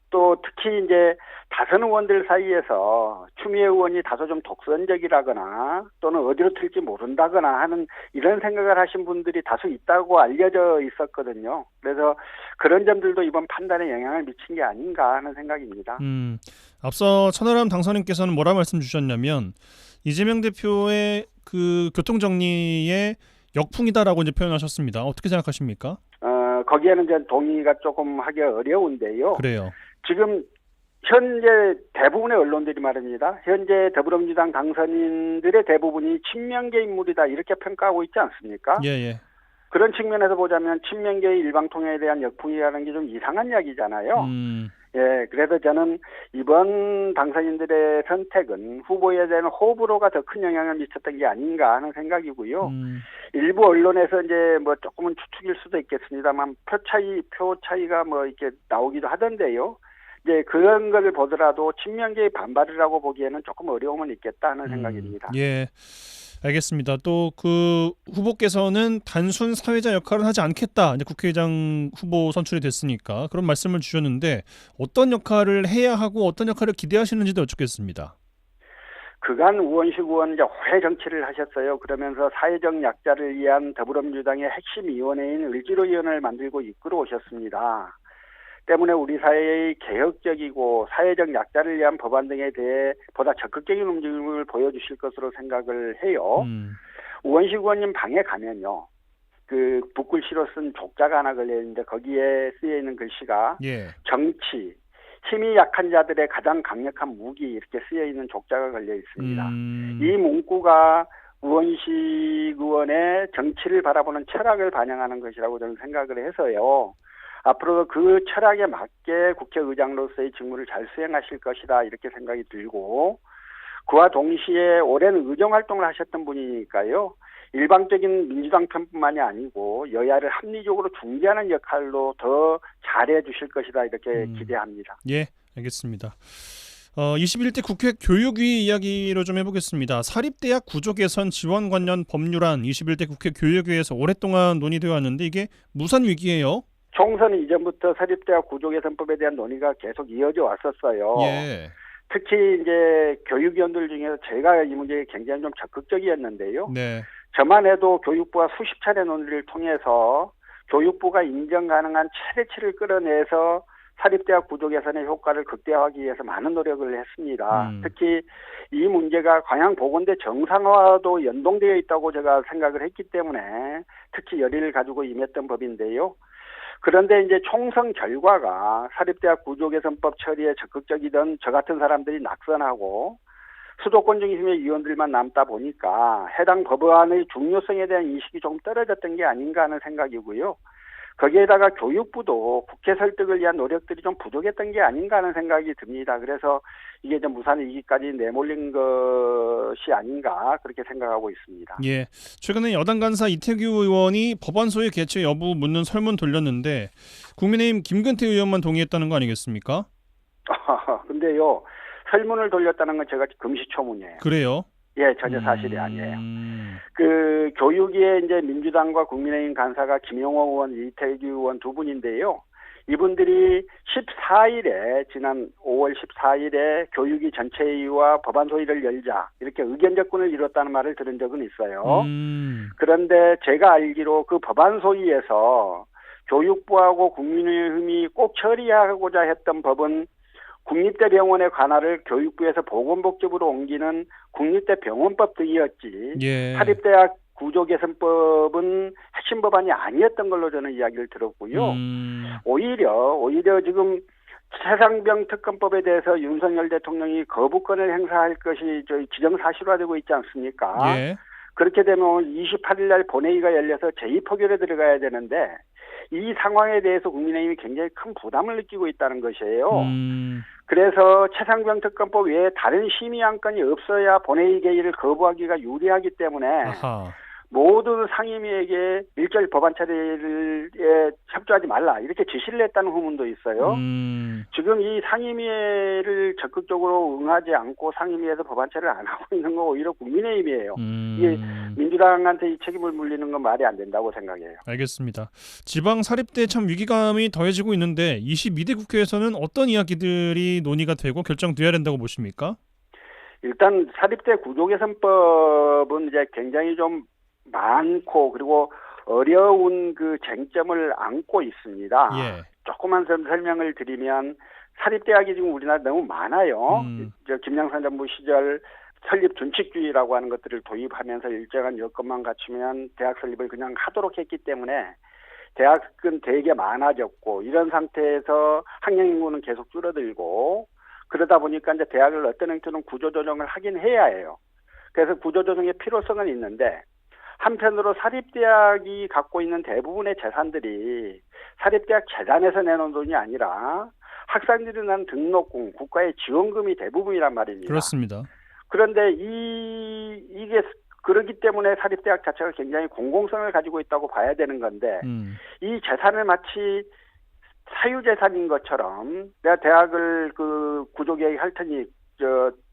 또 특히 이제 다선 의원들 사이에서 추미애 의원이 다소 좀 독선적이라거나 또는 어디로 튈지 모른다거나 하는 이런 생각을 하신 분들이 다수 있다고 알려져 있었거든요. 그래서 그런 점들도 이번 판단에 영향을 미친 게 아닌가 하는 생각입니다. 앞서 천하람 당선인께서는 뭐라 말씀 주셨냐면 이재명 대표의 그 교통정리의 역풍이다라고 이제 표현하셨습니다. 어떻게 생각하십니까? 거기에는 이제 동의가 조금 하기 어려운데요. 그래요. 지금 현재 대부분의 언론들이 말입니다. 현재 더불어민주당 당선인들의 대부분이 친명계 인물이다 이렇게 평가하고 있지 않습니까? 예. 그런 측면에서 보자면 친명계의 일방통행에 대한 역풍이라는 게 좀 이상한 이야기잖아요. 예, 그래서 저는 이번 당선인들의 선택은 후보에 대한 호불호가 더 큰 영향을 미쳤던 게 아닌가 하는 생각이고요. 일부 언론에서 이제 뭐 조금은 추측일 수도 있겠습니다만 표 차이가 뭐 이렇게 나오기도 하던데요. 이제 그런 걸 보더라도 친명계의 반발이라고 보기에는 조금 어려움은 있겠다 하는 생각입니다. 예. 알겠습니다. 또 그 후보께서는 단순 사회자 역할은 하지 않겠다. 이제 국회의장 후보 선출이 됐으니까 그런 말씀을 주셨는데 어떤 역할을 해야 하고 어떤 역할을 기대하시는지도 여쭙겠습니다. 그간 우원식 의원 이제 오래 정치를 하셨어요. 그러면서 사회적 약자를 위한 더불어민주당의 핵심 위원회인 을지로위원회를 만들고 이끌어 오셨습니다. 때문에 우리 사회의 개혁적이고 사회적 약자를 위한 법안 등에 대해 보다 적극적인 움직임을 보여주실 것으로 생각을 해요. 우원식 의원님 방에 가면요. 그 붓글씨로 쓴 족자가 하나 걸려있는데 거기에 쓰여있는 글씨가 정치, 힘이 약한 자들의 가장 강력한 무기 이렇게 쓰여있는 족자가 걸려있습니다. 이 문구가 우원식 의원의 정치를 바라보는 철학을 반영하는 것이라고 저는 생각을 해서요. 앞으로도 그 철학에 맞게 국회의장으로서의 직무를 잘 수행하실 것이다 이렇게 생각이 들고 그와 동시에 오랜 의정활동을 하셨던 분이니까요. 일방적인 민주당 편뿐만이 아니고 여야를 합리적으로 중재하는 역할로 더 잘해 주실 것이다 이렇게 기대합니다. 예, 알겠습니다. 21대 국회 교육위 이야기로 좀 해보겠습니다. 사립대학 구조 개선 지원 관련 법률안 21대 국회 교육위에서 오랫동안 논의되어 왔는데 이게 무산 위기예요. 총선 이전부터 사립대학 구조 개선법에 대한 논의가 계속 이어져 왔었어요. 예. 특히 이제 교육위원들 중에서 제가 이 문제에 굉장히 좀 적극적이었는데요. 네. 저만 해도 교육부와 수십 차례 논의를 통해서 교육부가 인정 가능한 최대치를 끌어내서 사립대학 구조 개선의 효과를 극대화하기 위해서 많은 노력을 했습니다. 특히 이 문제가 광양보건대 정상화와도 연동되어 있다고 제가 생각을 했기 때문에 특히 열의를 가지고 임했던 법인데요. 그런데 이제 총선 결과가 사립대학 구조개선법 처리에 적극적이던 저 같은 사람들이 낙선하고 수도권 중심의 위원들만 남다 보니까 해당 법안의 중요성에 대한 인식이 조금 떨어졌던 게 아닌가 하는 생각이고요. 거기에다가 교육부도 국회 설득을 위한 노력들이 좀 부족했던 게 아닌가 하는 생각이 듭니다. 그래서 이게 좀 무산 위기까지 내몰린 것이 아닌가 그렇게 생각하고 있습니다. 예, 최근에 여당 간사 이태규 의원이 법안 소위 개최 여부 묻는 설문 돌렸는데 국민의힘 김근태 의원만 동의했다는 거 아니겠습니까? 근데요. 설문을 돌렸다는 건 제가 금시초문이에요. 그래요? 예, 전혀 사실이 아니에요. 그 교육위에 이제 민주당과 국민의힘 간사가 김용호 의원, 이태규 의원 두 분인데요. 이분들이 14일에 지난 5월 14일에 교육위 전체회의와 법안 소위를 열자 이렇게 의견 접근을 이뤘다는 말을 들은 적은 있어요. 그런데 제가 알기로 그 법안 소위에서 교육부하고 국민의힘이 꼭 처리하고자 했던 법은 국립대 병원의 관할을 교육부에서 보건복지부로 옮기는 국립대 병원법 등이었지 예. 사립대학 구조개선법은 핵심 법안이 아니었던 걸로 저는 이야기를 들었고요. 오히려 지금 최상병 특검법에 대해서 윤석열 대통령이 거부권을 행사할 것이 저희 기정사실화되고 있지 않습니까? 예. 그렇게 되면 28일 날 본회의가 열려서 제2표결에 들어가야 되는데 이 상황에 대해서 국민의힘이 굉장히 큰 부담을 느끼고 있다는 것이에요. 그래서 최상병 특검법 외에 다른 심의 안건이 없어야 본회의 개의를 거부하기가 유리하기 때문에 아하. 모든 상임위에게 일절 법안 처리에 협조하지 말라 이렇게 지시를 했다는 후문도 있어요. 지금 이 상임위를 적극적으로 응하지 않고 상임위에서 법안 처리를 안 하고 있는 건 오히려 국민의힘이에요. 이게 민주당한테 이 책임을 물리는 건 말이 안 된다고 생각해요. 알겠습니다. 지방 사립대 참 위기감이 더해지고 있는데 22대 국회에서는 어떤 이야기들이 논의가 되고 결정돼야 된다고 보십니까? 일단 사립대 구조개선법은 이제 굉장히 좀 많고 그리고 어려운 그 쟁점을 안고 있습니다. 예. 조그만 설명을 드리면 사립대학이 지금 우리나라에 너무 많아요. 김영삼 정부 시절 설립 준칙주의라고 하는 것들을 도입하면서 일정한 여건만 갖추면 대학 설립을 그냥 하도록 했기 때문에 대학은 되게 많아졌고 이런 상태에서 학령 인구는 계속 줄어들고 그러다 보니까 이제 대학을 어떤 형태로는 구조조정을 하긴 해야 해요. 그래서 구조조정의 필요성은 있는데 한편으로 사립대학이 갖고 있는 대부분의 재산들이 사립대학 재단에서 내놓은 돈이 아니라 학생들이 난 등록금, 국가의 지원금이 대부분이란 말입니다. 그렇습니다. 그런데 이게 그렇기 때문에 사립대학 자체가 굉장히 공공성을 가지고 있다고 봐야 되는 건데 이 재산을 마치 사유재산인 것처럼 내가 대학을 그 구조개혁할 테니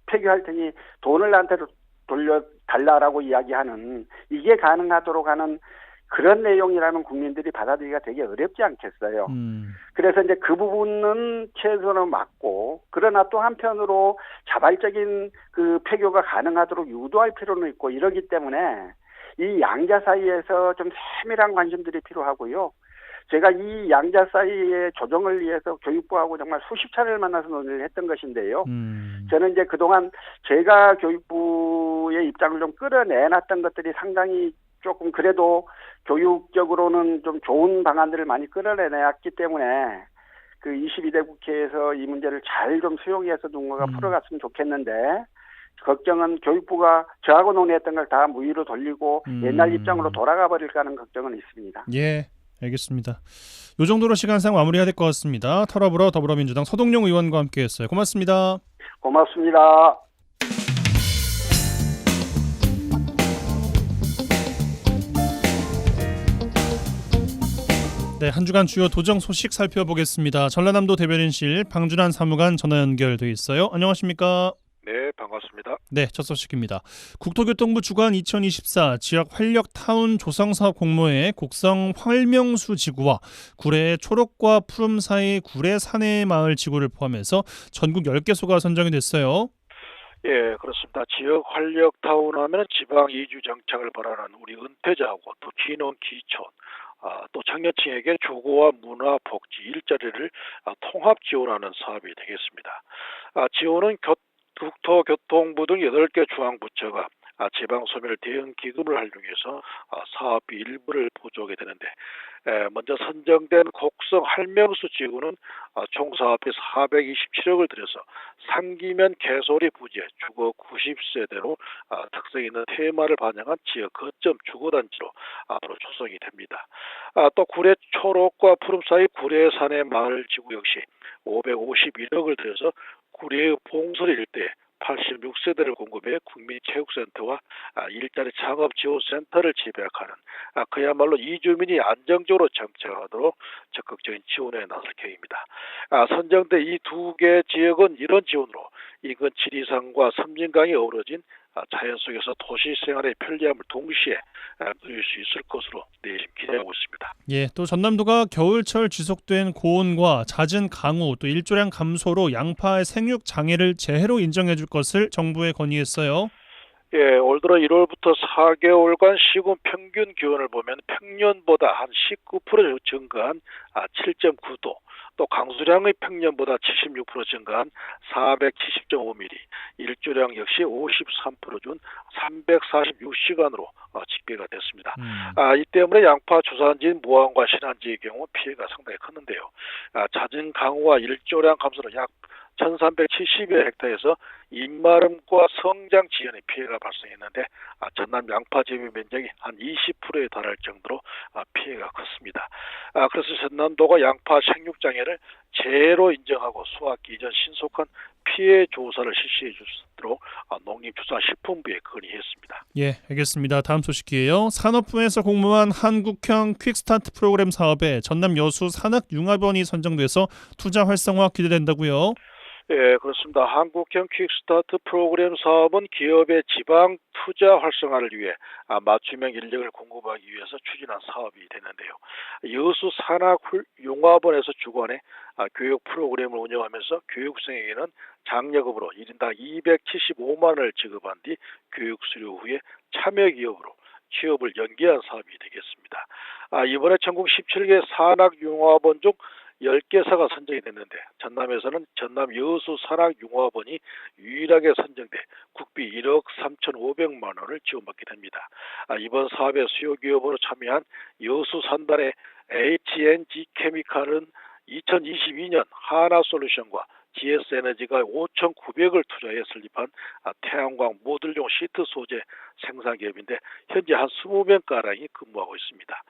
폐교할 테니 돈을 나한테 돌려달라라고 이야기하는 이게 가능하도록 하는 그런 내용이라면 국민들이 받아들이기가 되게 어렵지 않겠어요. 그래서 이제 그 부분은 최소한 막고 그러나 또 한편으로 자발적인 그 폐교가 가능하도록 유도할 필요는 있고 이러기 때문에 이 양자 사이에서 좀 세밀한 관심들이 필요하고요. 제가 이 양자 사이의 조정을 위해서 교육부하고 정말 수십 차례를 만나서 논의를 했던 것인데요. 저는 이제 그동안 제가 교육부의 입장을 좀 끌어내놨던 것들이 상당히 조금 그래도 교육적으로는 좀 좋은 방안들을 많이 끌어내놨기 때문에 그 22대 국회에서 이 문제를 잘 좀 수용해서 누군가가 풀어갔으면 좋겠는데 걱정은 교육부가 저하고 논의했던 걸 다 무위로 돌리고 옛날 입장으로 돌아가 버릴까 하는 걱정은 있습니다. 예. 알겠습니다. 이 정도로 시간상 마무리해야 될 것 같습니다. 털어보러 더불어민주당 서동용 의원과 함께했어요. 고맙습니다. 고맙습니다. 네, 한 주간 주요 도정 소식 살펴보겠습니다. 전라남도 대변인실 방준환 사무관 전화 연결돼 있어요. 안녕하십니까? 네, 반갑습니다. 네, 첫 소식입니다. 국토교통부 주관 2024 지역 활력타운 조성사업 공모에 곡성 활명수 지구와 구례의 초록과 푸름 사이 구례 사내마을 지구를 포함해서 전국 10개소가 선정이 됐어요. 예, 그렇습니다. 지역 활력타운 하면 지방 이주 정착을 바라는 우리 은퇴자하고 또 귀농 기촌, 또 청년층에게 주거와 문화, 복지, 일자리를 통합 지원하는 사업이 되겠습니다. 지원은 국토교통부 등 8개 중앙부처가 지방소멸 대응 기금을 활용해서 사업비 일부를 보조하게 되는데 먼저 선정된 곡성 활명수 지구는 총 사업비 427억을 들여서 상기면 개소리 부지에 주거 90세대로 특색 있는 테마를 반영한 지역 거점 주거단지로 앞으로 조성이 됩니다. 또 구례 초록과 푸름 사이 구례 산의 마을 지구 역시 551억을 들여서 구례의 봉소리 일대에 86세대를 공급해 국민체육센터와 일자리 창업지원센터를 지배하는 그야말로 이주민이 안정적으로 정착하도록 적극적인 지원에 나설 계획입니다. 선정된 이 두 개 지역은 이런 지원으로 인근 지리산과 섬진강이 어우러진 자연 속에서 도시 생활의 편리함을 동시에 누릴 수 있을 것으로 내심 기대하고 있습니다. 예, 또 전남도가 겨울철 지속된 고온과 잦은 강우 또 일조량 감소로 양파의 생육 장애를 재해로 인정해 줄 것을 정부에 건의했어요. 예, 올 들어 1월부터 4개월간 시군 평균 기온을 보면 평년보다 한 19% 증가한 7.9도, 또 강수량의 평년보다 76% 증가한 470.5mm, 일조량 역시 53% 준 346시간으로 집계가 됐습니다. 이 때문에 양파 주산지인 무안과 신안지의 경우 피해가 상당히 컸는데요. 잦은 강우와 일조량 감소로 약 1370여 헥타에서 입마름과 성장 지연의 피해가 발생했는데 전남 양파 재배 면적이 한 20%에 달할 정도로 피해가 컸습니다. 그래서 전남도가 양파 생육장애를 재해로 인정하고 수확기 이전 신속한 피해 조사를 실시해 줄 수 있도록 농림축산식품부에 건의했습니다. 예, 알겠습니다. 다음 소식이에요. 산업부에서 공모한 한국형 퀵스타트 프로그램 사업에 전남 여수 산학융합원이 선정돼서 투자 활성화 기대된다고요? 예, 그렇습니다. 한국형 퀵스타트 프로그램 사업은 기업의 지방 투자 활성화를 위해 맞춤형 인력을 공급하기 위해서 추진한 사업이 되는데요. 여수 산학융합원에서 주관해 교육 프로그램을 운영하면서 교육생에게는 장려금으로 1인당 275만 원을 지급한 뒤 교육 수료 후에 참여 기업으로 취업을 연계한 사업이 되겠습니다. 이번에 전국 17개 산학융합원 중 10개사가 선정이 됐는데 전남에서는 전남 여수 산학융합원이 유일하게 선정돼 국비 1억 3,500만 원을 지원받게 됩니다. 이번 사업에 수요 기업으로 참여한 여수 산단의 H&G 케미칼은 2022년 하나솔루션과 GS에너지가 5,900을 투자해 설립한 태양광 모듈용 시트 소재 생산 기업인데 현재 한 20명가량이 근무하고 있습니다.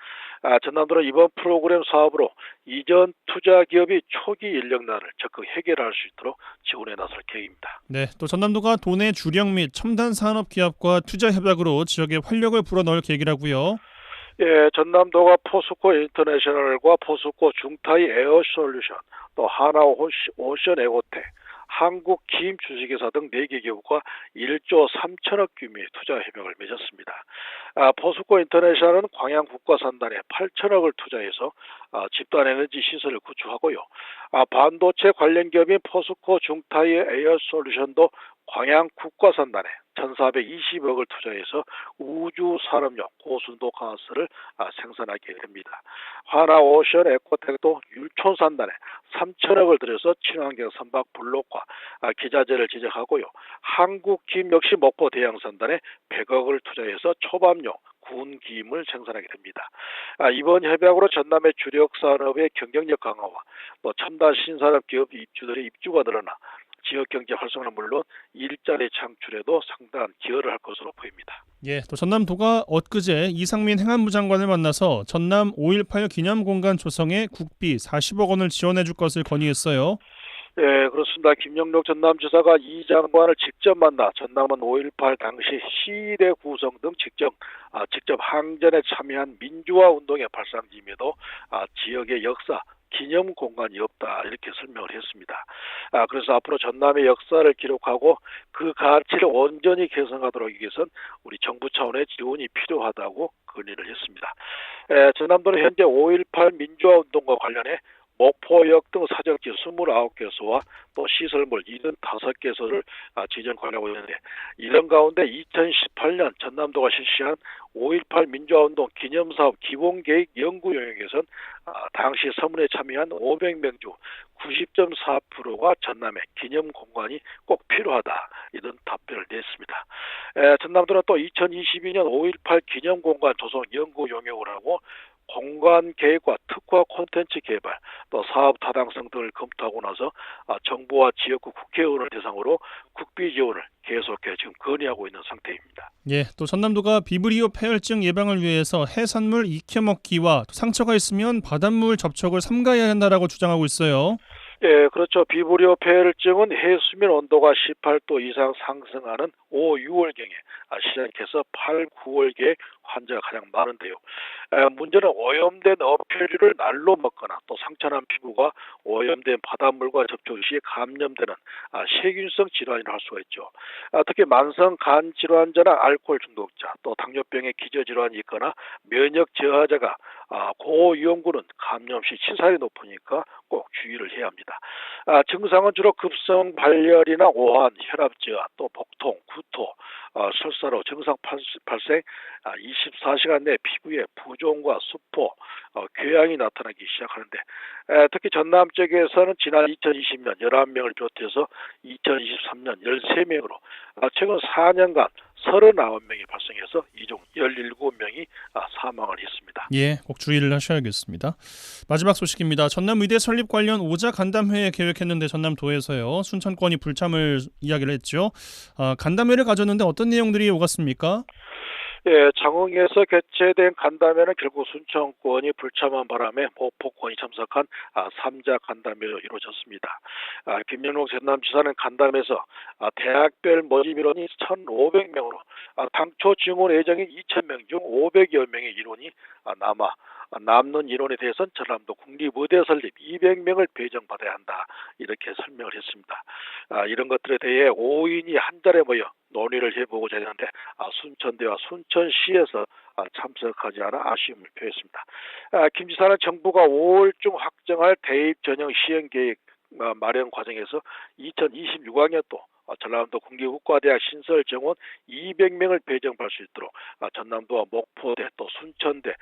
전남도는 이번 프로그램 사업으로 이전 투자 기업이 초기 인력난을 적극 해결할 수 있도록 지원해 나설 계획입니다. 네, 또 전남도가 도내 주력 및 첨단 산업 기업과 투자 협약으로 지역에 활력을 불어넣을 계획이라고요. 예, 전남도가 포스코 인터내셔널과 포스코 중타이 에어솔루션, 또 하나오션 에고텍, 한국기임 주식회사 등 4개 기업과 1조 3천억 규모의 투자 협약을 맺었습니다. 포스코 인터내셔널은 광양 국가산단에 8천억을 투자해서 집단 에너지 시설을 구축하고요. 반도체 관련 기업인 포스코 중타이 에어솔루션도 광양 국가산단에 1,420억을 투자해서 우주 산업용 고순도 가스를 생산하게 됩니다. 하나오션 에코텍도 율촌산단에 3천억을 들여서 친환경 선박 블록과 기자재를 제작하고요. 한국기임 역시 목포 대양산단에 100억을 투자해서 초밥용 군기임을 생산하게 됩니다. 이번 협약으로 전남의 주력 산업의 경쟁력 강화와 또 첨단 신산업 기업 입주들의 입주가 늘어나 지역 경제 활성화는 물론 일자리 창출에도 상당한 기여를 할 것으로 보입니다. 예, 또 전남도가 엊그제 이상민 행안부 장관을 만나서 전남 5.18 기념공간 조성에 국비 40억 원을 지원해 줄 것을 건의했어요. 네, 그렇습니다. 김영록 전남지사가 이 장관을 직접 만나 전남은 5.18 당시 시대 구성 등 직접 항전에 참여한 민주화 운동의 발상지임에도 지역의 역사 기념 공간이 없다 이렇게 설명을 했습니다. 그래서 앞으로 전남의 역사를 기록하고 그 가치를 온전히 개선하도록 하기 위해서는 우리 정부 차원의 지원이 필요하다고 건의를 했습니다. 전남도는 현재 5.18 민주화 운동과 관련해 목포역 등 사적지 29개소와 또 시설물 75개소를 지정 관리하고 있는데 이런 가운데 2018년 전남도가 실시한 5.18 민주화운동 기념사업 기본계획 연구 영역에선 당시 서문에 참여한 500명 중 90.4%가 전남의 기념공간이 꼭 필요하다 이런 답변을 냈습니다. 전남도는 또 2022년 5.18 기념공간 조성 연구 용역을 하고 공간 계획과 특화 콘텐츠 개발, 또 사업 타당성 등을 검토하고 나서 정부와 지역구 국회의원을 대상으로 국비 지원을 계속해 지금 건의하고 있는 상태입니다. 예, 또 전남도가 비브리오 폐혈증 예방을 위해서 해산물 익혀먹기와 상처가 있으면 바닷물 접촉을 삼가해야 한다라고 주장하고 있어요. 예, 그렇죠. 비브리오 폐혈증은 해수면 온도가 18도 이상 상승하는 5, 6월경에 시작해서 8, 9월경에 환자가 가장 많은데요. 문제는 오염된 어패류를 날로 먹거나 또 상처난 피부가 오염된 바닷물과 접촉 시 감염되는 세균성 질환이라 할 수가 있죠. 특히 만성 간 질환자나 알코올 중독자, 또 당뇨병의 기저질환이 있거나 면역 저하자가 고위험군은 감염 시 치사율이 높으니까 꼭 주의를 해야 합니다. 증상은 주로 급성 발열이나 오한, 혈압 저하, 또 복통, 구토, 설사로 증상 발생 24시간 내 피부에 부종과 수포, 궤 재앙이 나타나기 시작하는데 특히 전남 쪽에서는 지난 2020년 11명을 비롯해서 2023년 13명으로 최근 4년간 39명이 발생해서 이 중 17명이 사망을 했습니다. 예, 꼭 주의를 하셔야겠습니다. 마지막 소식입니다. 전남 의대 설립 관련 오자 간담회 계획했는데 전남도에서요. 순천권이 불참을 이야기를 했죠. 간담회를 가졌는데 어떤 내용들이 오갔습니까? 예, 장흥에서 개최된 간담회는 결국 순천권이 불참한 바람에 목포권이 참석한 3자 간담회로 이루어졌습니다. 김영록 전남지사는 간담회에서 대학별 모집 인원이 1,500명으로 당초 증원 예정인 2,000명 중 500여 명의 인원이 남는 인원에 대해서는 전남도 국립의대 설립 200명을 배정받아야 한다 이렇게 설명을 했습니다. 이런 것들에 대해 5인이 한 자리에 모여 논의를 해보고자 했는데 순천대와 순천시에서 참석하지 않아 아쉬움을 표했습니다. 김 지사는 정부가 5월 중 확정할 대입 전형 시행 계획 마련 과정에서 2026학년도 전남도 국립의과대학 신설 정원 200명을 배정받을 수 있도록 전남도와 목포대 또 순천대,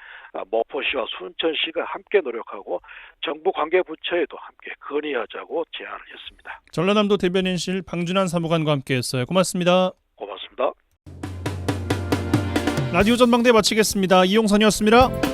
목포시와 순천시가 함께 노력하고 정부 관계 부처에도 함께 건의하자고 제안을 했습니다. 전라남도 대변인실 방준환 사무관과 함께했어요. 고맙습니다. 고맙습니다. 라디오 전망대 마치겠습니다. 이용선이었습니다.